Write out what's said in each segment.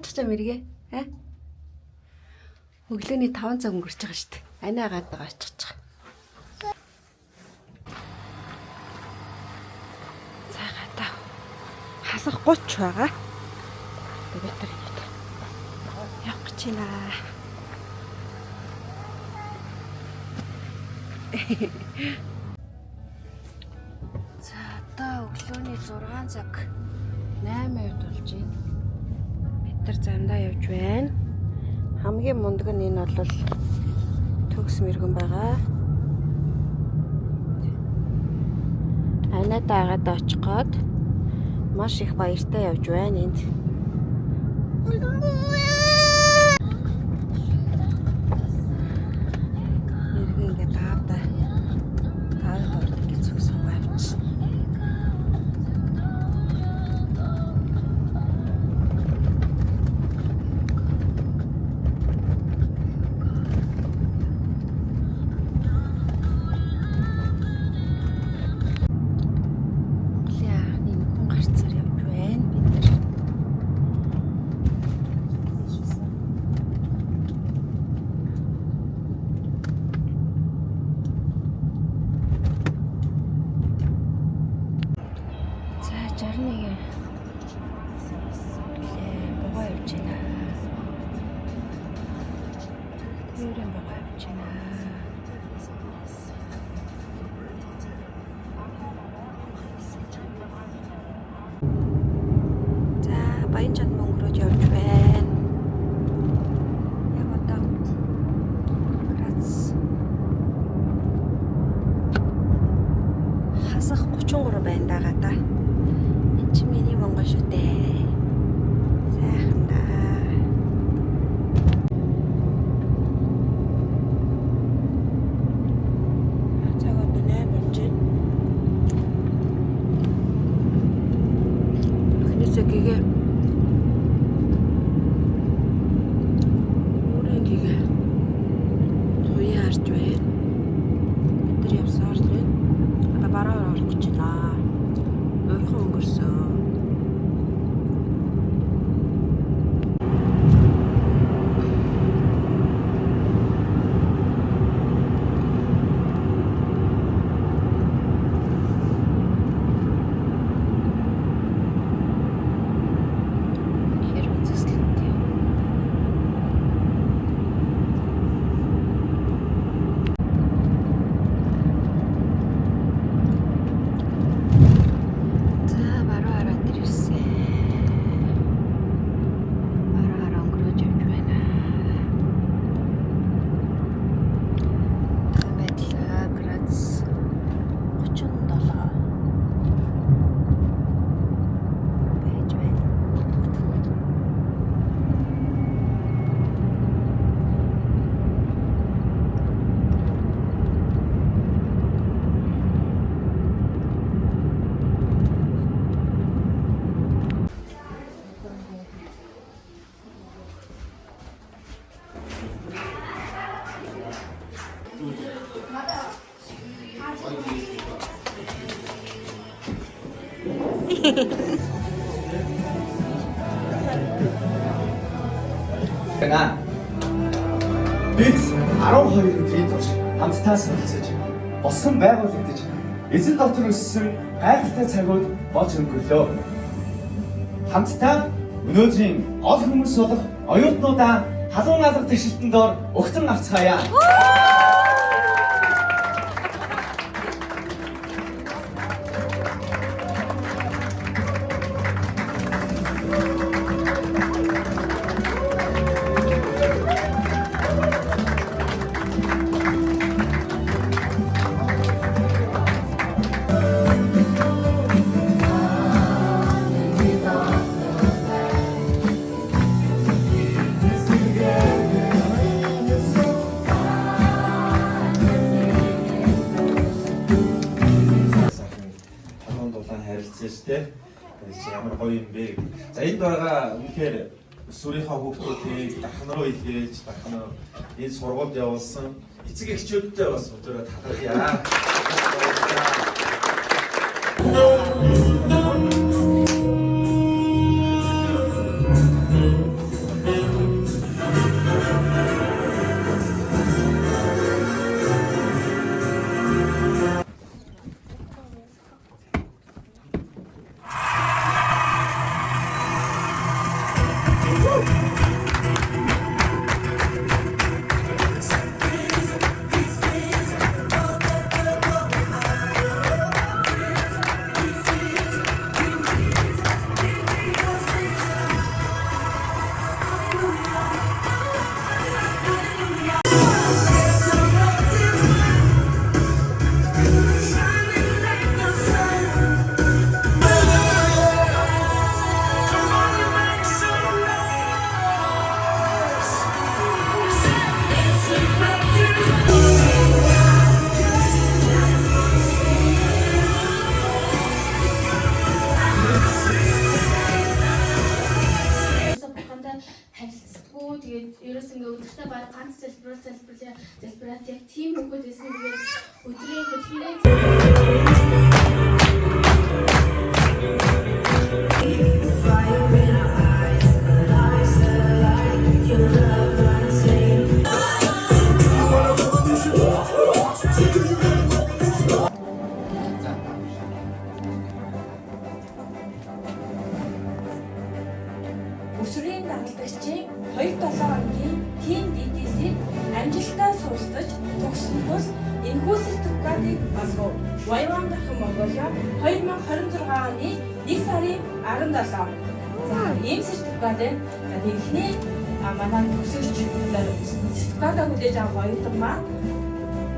Яачих ч юм эргээ. Өглөөний 5 цаг өнгөрч байгаа шүү дээ. Анаагаад байгаа очихчих. Цагаатаа хасах 30 байгаа. Тэгээд явах гэж байна. За одоо өглөөний 6 цаг 8 минут болж байна. Бид нар замдаа явж байна. Хамгийн мундаг нь энэ бол төгс мэргэн байгаа. Анадаа агаад очих гээд маш их баяртай явж байна энд. Баян чанд мөнгөрөөж явж байна. Яг одоо хасах 33 байна даа та. Энд чи миний Монгол шүү дээ. Сайхан даа. Цаг одоо 8 болж байна. Хинээсээ гээгээ Гэнэ. Бид 12 өдрийн турш хамтдаа солилцож, болсон байгуулагдаж, эзэн дотор өссөн гайхалтай цагууд болж өнгөрлөө. Хамтдаа өнөөдрийн ол хүмүүс болох оюутнуудаа халуун алга тэгшилтэнд дор өгтөн авцгаая. Ямар гоё юм бэ. За энд байгаа үнэхээр сүрийнхаа хүүхдүүдийг дахин руу илгээж, дахин энэ сургуульд явуулсан эцэг эхчүүдтэй бас өдөрөө талархъя. баг ганц залбираад яг тийм хөвгүүд байсан. Тэгээд өдрийн хөдөлмөрийн Өсвөрийн дагалдагчийн 2-7 хоногийн тим DDC-д амжилттай суралцаж төгссөн тул энэхүү сертификатыг олгов. Воён дахин Монголиа 2026 оны 1 сарын 17. За ийм сертификатыг эхний манай төгсөгч сертификатаа хүлээж авах оюутан маань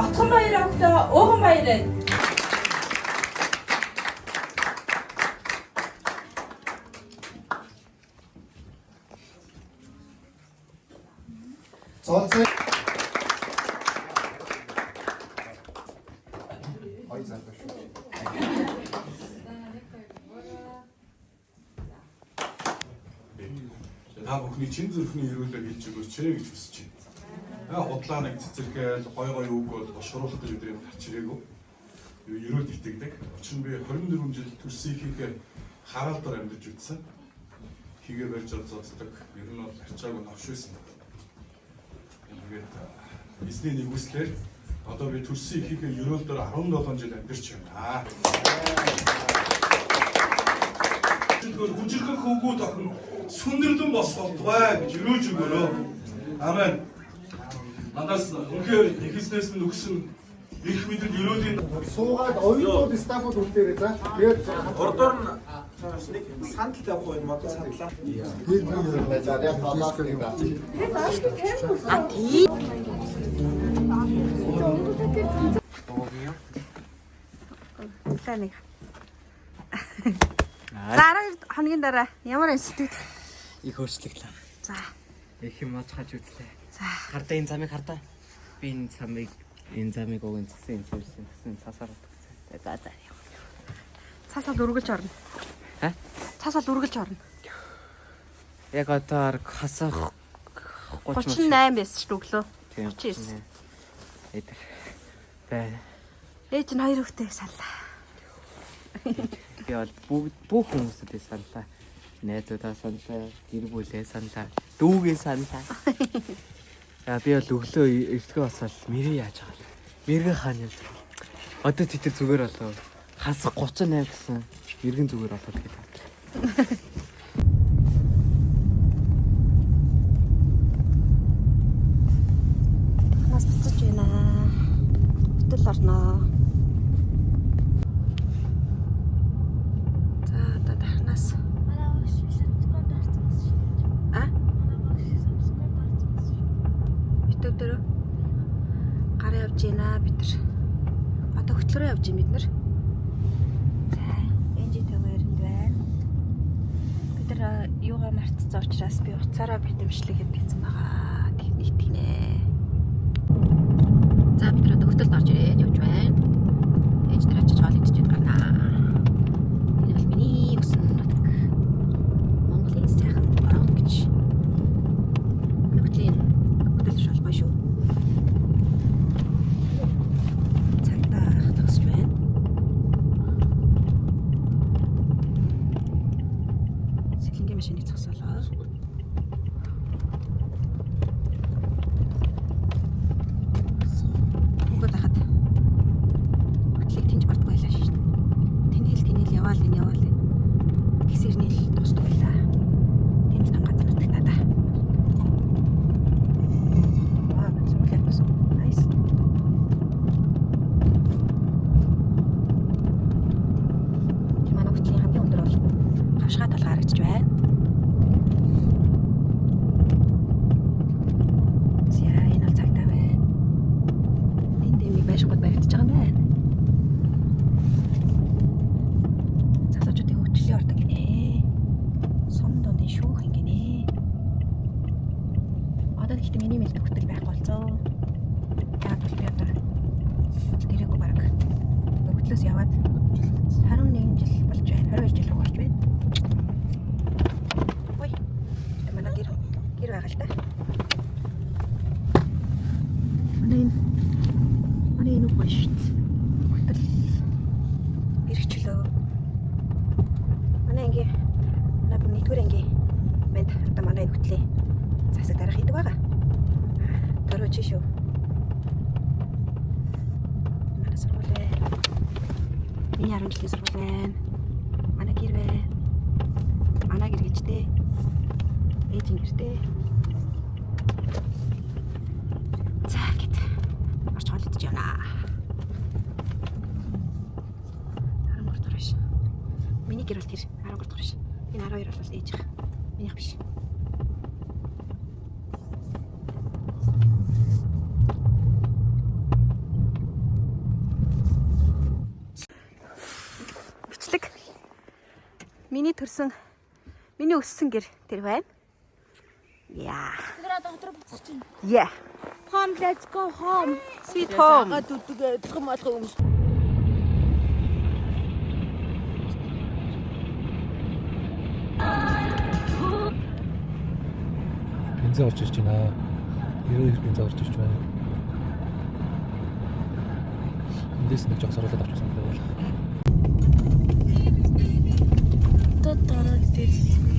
Отгон баяр өгтөө ууган баяраа. Зооцоо. Ой заавал. Та бүхний чин зүрхний эрүүлэг хэлж өгөөч гэж хүсэж байна. Худлаа нэг цэцэрхэл гой үг бол бошруулах гэж өдрийн гарч ирээгүй. Эрүүл итгэдэг. Учир нь би 24 жил төрсөн ихийг хараалдаар амьдарч үзсэн. Хийгээ барьж зоддаг. Ер нь бол арчаагүй навш байсан. Тэгээд эзний нэгүслэр одоо би төрсөн ихийг ерөөлдөр 17 жил амьдарч байна. Тэгэхээр хүчрхэг хөвгүүд охин сүндэрлэн босгоодгоо гэж өрөөж өгөөрөө. Амен. Надаас үнхээр ихэснээс нь өгсөн их мэдрэг ерөөлийн Суугаад оюутнууд стафууд үлдээрээ за. Тэгээд Ордоор нь нэг сандал тавих уу мод сандлаа. заря талаас нь да. Нэг. За 12 хоногийн дараа ямар сэтгэл их өөрчлөгдлөө. За. Их юм олж үзлээ. За. Хардаа энэ замыг хардаа. Би энэ замыг уг энэ цэвэрсэн цасаар утгасан. За за. Цаасаа үргэлж орно. Ха? Цаасаа үргэлж орно. Яг одоо хасах 38 байсан шүү өглөө. 39. Эдэр. Бай. Ээж нь 2 хүүхдээ саллаа. Би бол бүх хүмүүстэй саналаа. Найзуудаа саналаа, гэр бүлээ саналаа, дүүгээ саналаа. За би бол өглөө эртгээ басаад мэрэг яаж байгаа вэ? Мэрэгэн хаана юм? Одоо тэд зүгээр болоо. Хасах 38 гэсэн мэрэгэн зүгээр болоод гэдэг. Нас буцаж байна. Хөтөл орноо. Гараа явж байна бид нар. Одоо хөтлөрөө явж байна бид нар. За, энэжтэй баяранд байна. Бид нар юугаа мартцсан учраас би уцаараа битэмшлэг хийсэн байгаа. Техник гинэ. За бид нар одоо хөтөлд орж ирээд явж байна. Ээж дээр очиж хоол идчихэж гарнаа. Энэ бол миний өсөн нутаг. Монголын сайхан бороо гэж. Нөхдөлийн хөтөл шалгай шүү. Машины зогсоолоо. Угад хахад хөтлөг тэнж бардг байлаа шүү дээ. Тэнэл яваал энэ. Гисэрний л тусдаг байлаа. Тийм л газар нутаг надаа. Сүлээд босоо. Nice. Манай хөтлийн хамгийн өндөр бол гавшгаа толгой харагдаж байна. Гэхдээ миний мэл төгтөл байх болцоо. Яг бол би одоо дээрээгүй баг хөтлөөс яваад 21 жил болж байна. 22 жил болж байна. Ой. Манай гэр байгаа л та. Манай энэ гоё шүү дээ. Хотол ирчлөө. Манай ингээ бүр нэгдүгээр анги мэд одоо манай энэ хөтлийн засаг дараах идэг байгаа. Дөрөв чи шүү. Манай сургууль. Миний 10 жилийн сургууль байна. Манай гэр байна. Манай гэр гэжтэй. Ээжийн гэртэй. За гэт. Орч холдож явна. 13 дугаар биш. Миний гэр бол тэр 13 дугаар биш. Энэ 12 бол ээж их. Минийх биш. Бичлэг. Миний төрсөн, миний өссөн гэр тэр байна. Яа. Тэгрээд дотор буцаж чинь. Yeah. Home, let's go home. Sweet home. Бензин орж ирж байна. 92 бензин орж ирж байна. Эндээс нэг жог соролоод авчихсан байх. Тодорой дээр